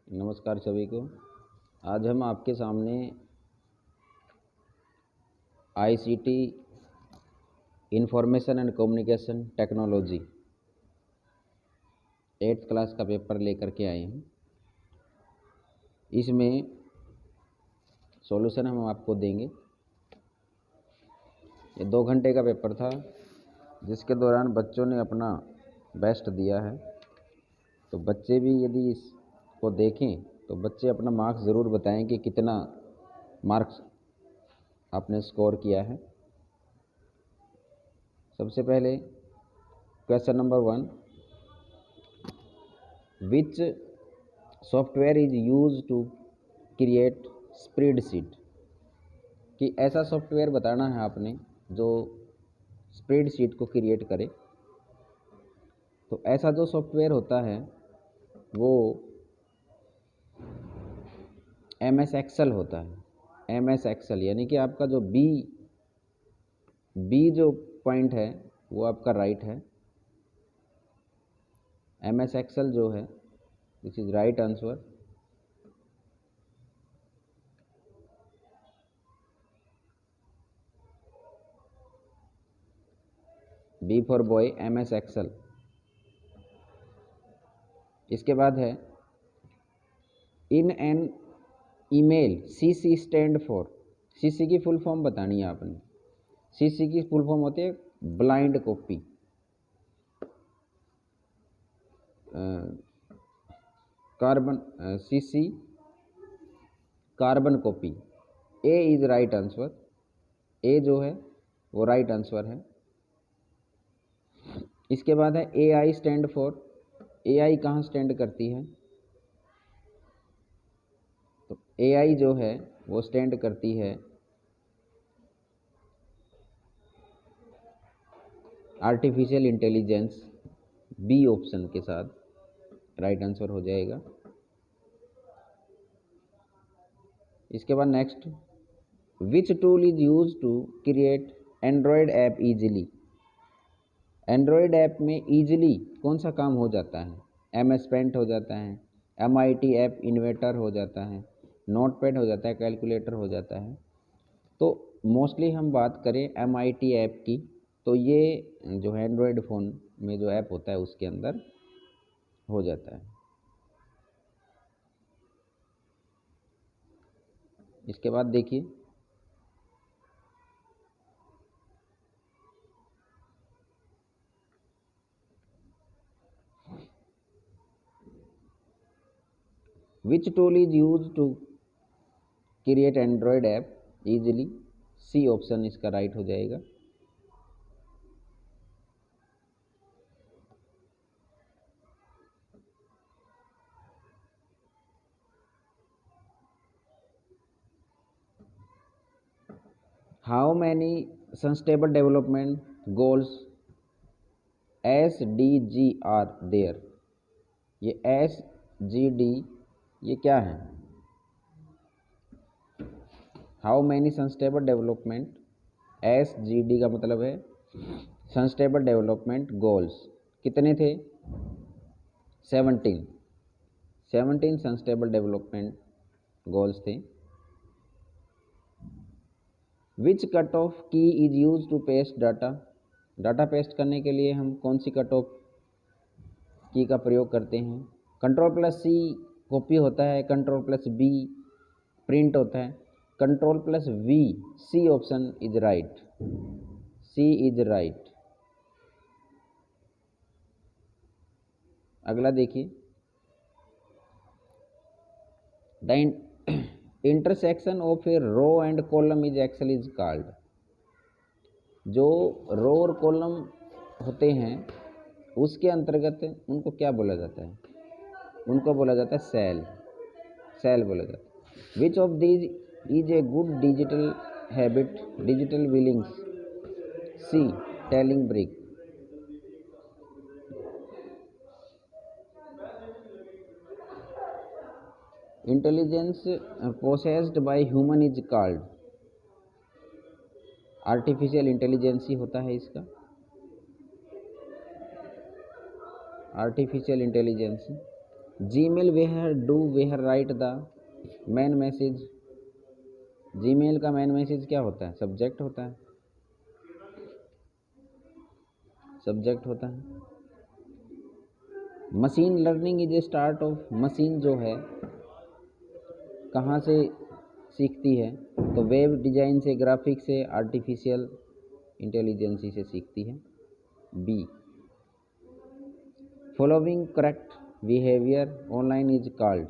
नमस्कार सभी को। आज हम आपके सामने ICT information and communication technology 8th class का पेपर लेकर के आए हैं। इसमें सॉल्यूशन हम आपको देंगे। ये 2 घंटे का पेपर था, जिसके दौरान बच्चों ने अपना बेस्ट दिया है। तो बच्चे भी यदि इसको देखें तो बच्चे अपना मार्क्स ज़रूर बताएं कि कितना मार्क्स आपने स्कोर किया है। सबसे पहले question number 1, which software is use to create spreadsheet. कि ऐसा सॉफ्टवेयर बताना है आपने जो स्प्रेडशीट को क्रिएट करे। तो ऐसा जो सॉफ्टवेयर होता है वो MS एक्सेल होता है। MS एक्सेल यानी कि आपका जो बी जो पॉइंट है वो आपका राइट है। MS एक्सेल जो है this is right answer. B for boy, MS Excel. इसके बाद है in an email CC stand for. CC की फुल फॉर्म बतानी है आपने। CC की फुल फॉर्म होती है blind copy. CC carbon copy. A is right answer. A जो है वो राइट आंसर है। इसके बाद है AI स्टैंड फॉर। AI कहाँ स्टैंड करती है? तो AI जो है वो स्टैंड करती है आर्टिफिशियल इंटेलिजेंस। B ऑप्शन के साथ राइट आंसर हो जाएगा। इसके बाद next, which tool is use to create android app easily. Android app में ईजिली कौन सा काम हो जाता है? MS पेंट हो जाता है, MIT ऐप इन्वेटर हो जाता है, नोटपैड हो जाता है, कैलकुलेटर हो जाता है। तो मोस्टली हम बात करें MIT ऐप की, तो ये जो है एंड्रॉयड फ़ोन में जो ऐप होता है उसके अंदर हो जाता है। इसके बाद देखिए, which tool is use to create android app easily. C option इसका राइट हो जाएगा। How many sustainable development goals SDG are there. ये SGD ये क्या है? How many sustainable development, SGD का मतलब है सस्टेनेबल डेवलपमेंट गोल्स। कितने थे? 17 सस्टेनेबल डेवलपमेंट गोल्स थे। Which cut off key is use to paste data. Data paste करने के लिए हम कौन सी कट ऑफ की का प्रयोग करते हैं? Ctrl+C कॉपी होता है, Ctrl+B प्रिंट होता है, Ctrl+V। C option is right. C is right. अगला देखिए, the intersection of a row and column is Excel is called. जो रो और कॉलम होते हैं उसके अंतर्गत उनको क्या बोला जाता है? उनको बोला जाता है सेल बोला जाता है। Which of these is a good digital habit, digital willings. C telling brick. Intelligence possessed by human is called. Artificial intelligence ही होता है इसका, artificial intelligence. Gmail where do where write the main message. Gmail का main message क्या होता है? Subject होता है, सब्जेक्ट होता है। Machine learning is a start of, machine जो है कहाँ से सीखती है? तो वेब डिज़ाइन से, ग्राफिक्स से, आर्टिफिशियल इंटेलिजेंसी से सीखती है। B, following correct behaviour online is called.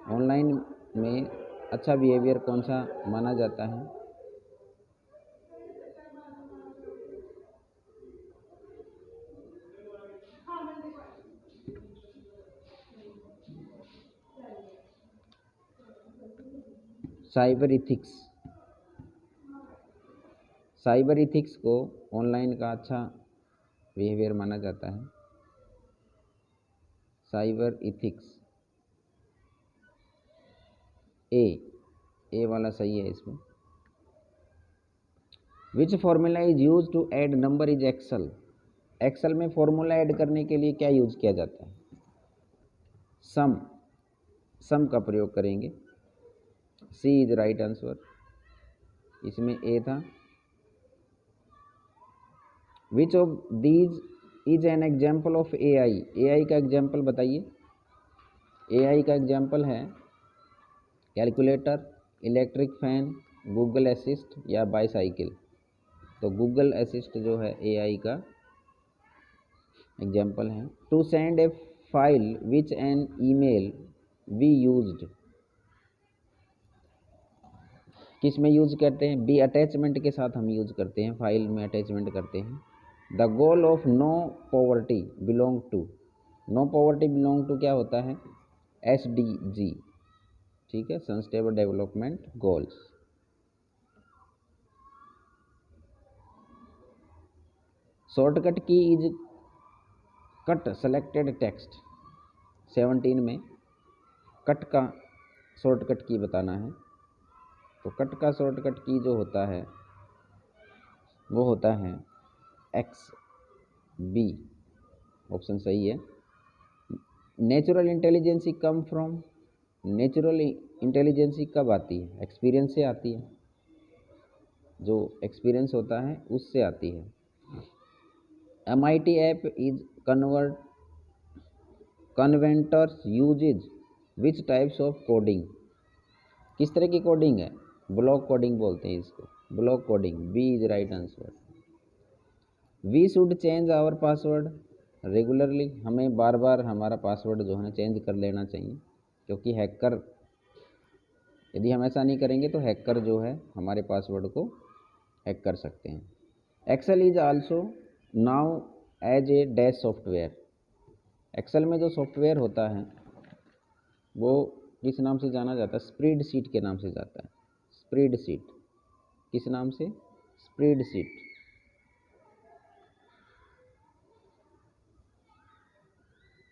Online में अच्छा बिहेवियर कौन सा माना जाता है? Cyber ethics. साइबर इथिक्स को ऑनलाइन का अच्छा बिहेवियर माना जाता है। साइबर इथिक्स ए वाला सही है इसमें। Which formula is use to add number is Excel. Excel में फॉर्मूला ऐड करने के लिए क्या यूज किया जाता है? सम, सम का प्रयोग करेंगे। सी इज राइट आंसर, इसमें ए था। Which of these is an example of AI. AI का एग्जाम्पल बताइए। एआई का एग्जाम्पल है calculator, electric fan, Google assist या बाईसाइकिल। तो गूगल असिस्ट जो है एआई का एग्जाम्पल है। To send a file which an email we used, किस में यूज करते हैं? बी, अटैचमेंट के साथ हम यूज करते हैं, फाइल में अटैचमेंट करते हैं। The goal of no poverty belong to. No poverty belong to क्या होता है? SDG, ठीक है, sustainable development goals. Shortcut key is cut selected text. 17 में कट का शॉर्टकट की बताना है। तो कट का शॉर्टकट की जो होता है वो होता है एक्स। बी ऑप्शन सही है। Natural intelligence come from. Natural intelligence कब आती है? एक्सपीरियंस से आती है, जो एक्सपीरियंस होता है उससे आती है। MIT app is converters uses which types of coding. किस तरह की कोडिंग है? ब्लॉक कोडिंग बोलते हैं इसको, block coding. B is right answer. We should change our password regularly. हमें बार बार हमारा पासवर्ड जो है चेंज कर लेना चाहिए, क्योंकि हैकर, यदि हम ऐसा नहीं करेंगे तो हैकर जो है हमारे पासवर्ड को हैक कर सकते हैं। Excel is also known as a dash software. Excel में जो सॉफ्टवेयर होता है वो किस नाम से जाना जाता है? स्प्रेडशीट के नाम से जाता है। स्प्रेडशीट, किस नाम से? स्प्रेडशीट।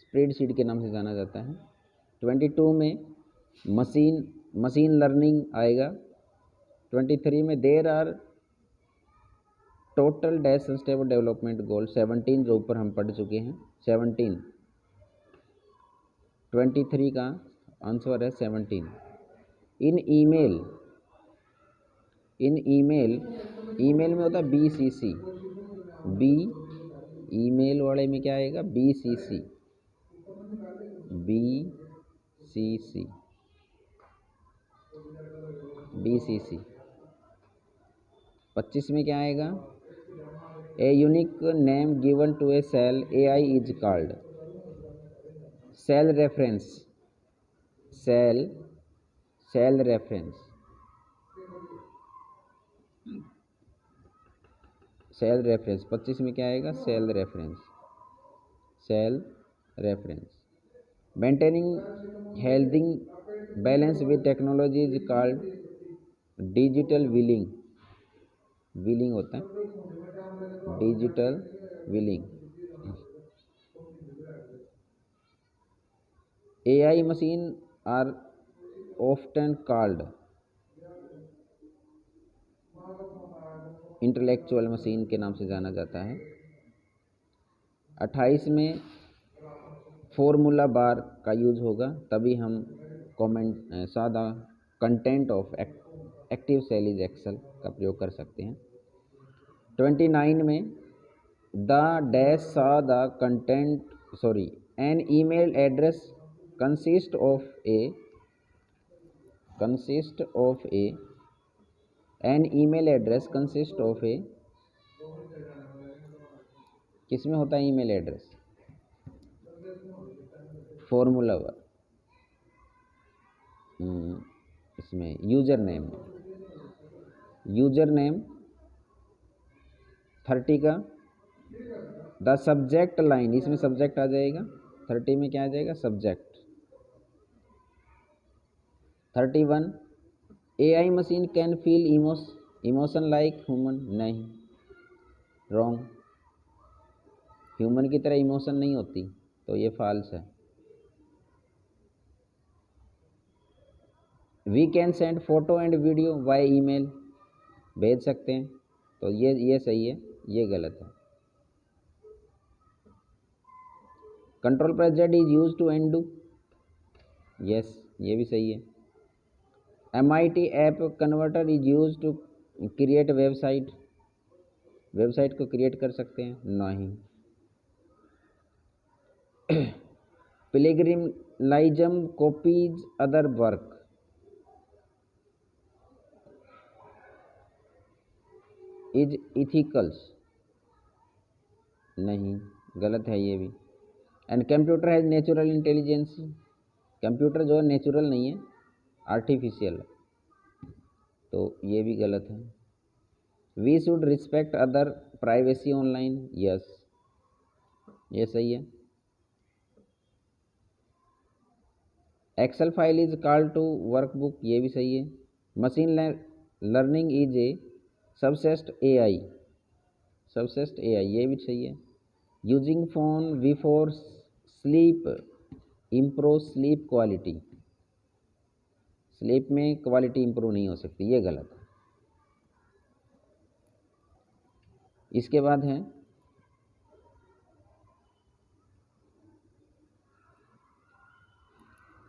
स्प्रेडशीट के नाम से जाना जाता है। 22 में मशीन लर्निंग आएगा। 23 में there are total dash sustainable development goal. 17 जो ऊपर हम पढ़ चुके हैं। 17, 23 का आंसर है 17। इन ईमेल में होता है BCC। बी, ईमेल वाले में क्या आएगा? BCC। 25 में क्या आएगा? A unique name given to a cell AI is called. Cell reference, cell reference, cell reference. 25 में क्या आएगा? Cell reference. Maintaining healthing balance with technology is called digital willing होता है, digital willing. AI machine are often called intellectual machine के नाम से जाना जाता है। 28 में फॉर्मूला बार का यूज होगा, तभी हम कमेंट सादा content of active cell is Excel का प्रयोग कर सकते हैं। 29 में द डैश सा the content an email address consist of a an email address consist of a, किसमें होता है ईमेल एड्रेस? फॉर्मूला वर, इसमें यूजर नेम 30 का, द सब्जेक्ट लाइन, इसमें सब्जेक्ट आ जाएगा, 30 में क्या आ जाएगा? Subject. 31 AI machine can feel emotion like human, नहीं, रॉन्ग, ह्यूमन की तरह इमोशन नहीं होती, तो ये फॉल्स है। We can send photo and video by email, भेज सकते हैं, तो ये सही है, ये गलत है। Control press Z is use to undo, yes, ये भी सही है। MIT app converter is use to create website को क्रिएट कर सकते हैं, नहीं। Plagiarism copies other work, is ethicals, नहीं, गलत है ये भी। And computer has natural intelligence, computer जो है नेचुरल नहीं है, आर्टिफिशियल है, तो ये भी गलत है। We should respect other privacy online, yes, ये सही है। Excel file is called to workbook, ये भी सही है। Machine learning is a subset AI, ये भी सही है। Using phone before sleep improve sleep quality, sleep में क्वालिटी इम्प्रूव नहीं हो सकती, ये गलत है। इसके बाद है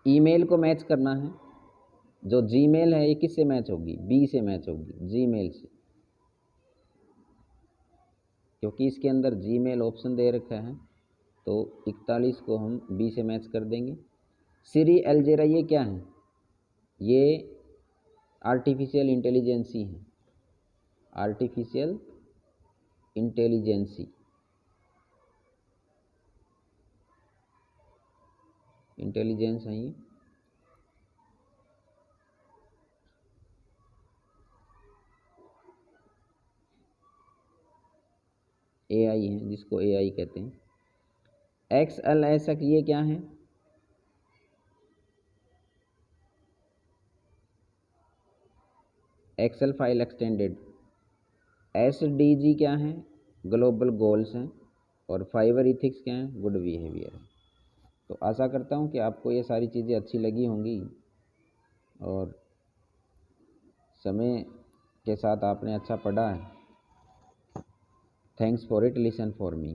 ईमेल को मैच करना है, जो जीमेल है ये किससे मैच होगी? बी से मैच होगी, जीमेल से, क्योंकि इसके अंदर जीमेल ऑप्शन दे रखा है, तो 41 को हम बी से मैच कर देंगे। सिरी एल्जेरा ये क्या है? ये आर्टिफिशियल इंटेलिजेंसी है, आर्टिफिशियल इंटेलिजेंसी, इंटेलिजेंस है ये। AI है, जिसको AI कहते हैं। XLS ये क्या है? Excel file extended. SDG क्या है? ग्लोबल गोल्स हैं। और फाइबर इथिक्स क्या है? Good behaviour. तो आशा करता हूँ कि आपको ये सारी चीज़ें अच्छी लगी होंगी और समय के साथ आपने अच्छा पढ़ा है। Thanks for it, listen for me.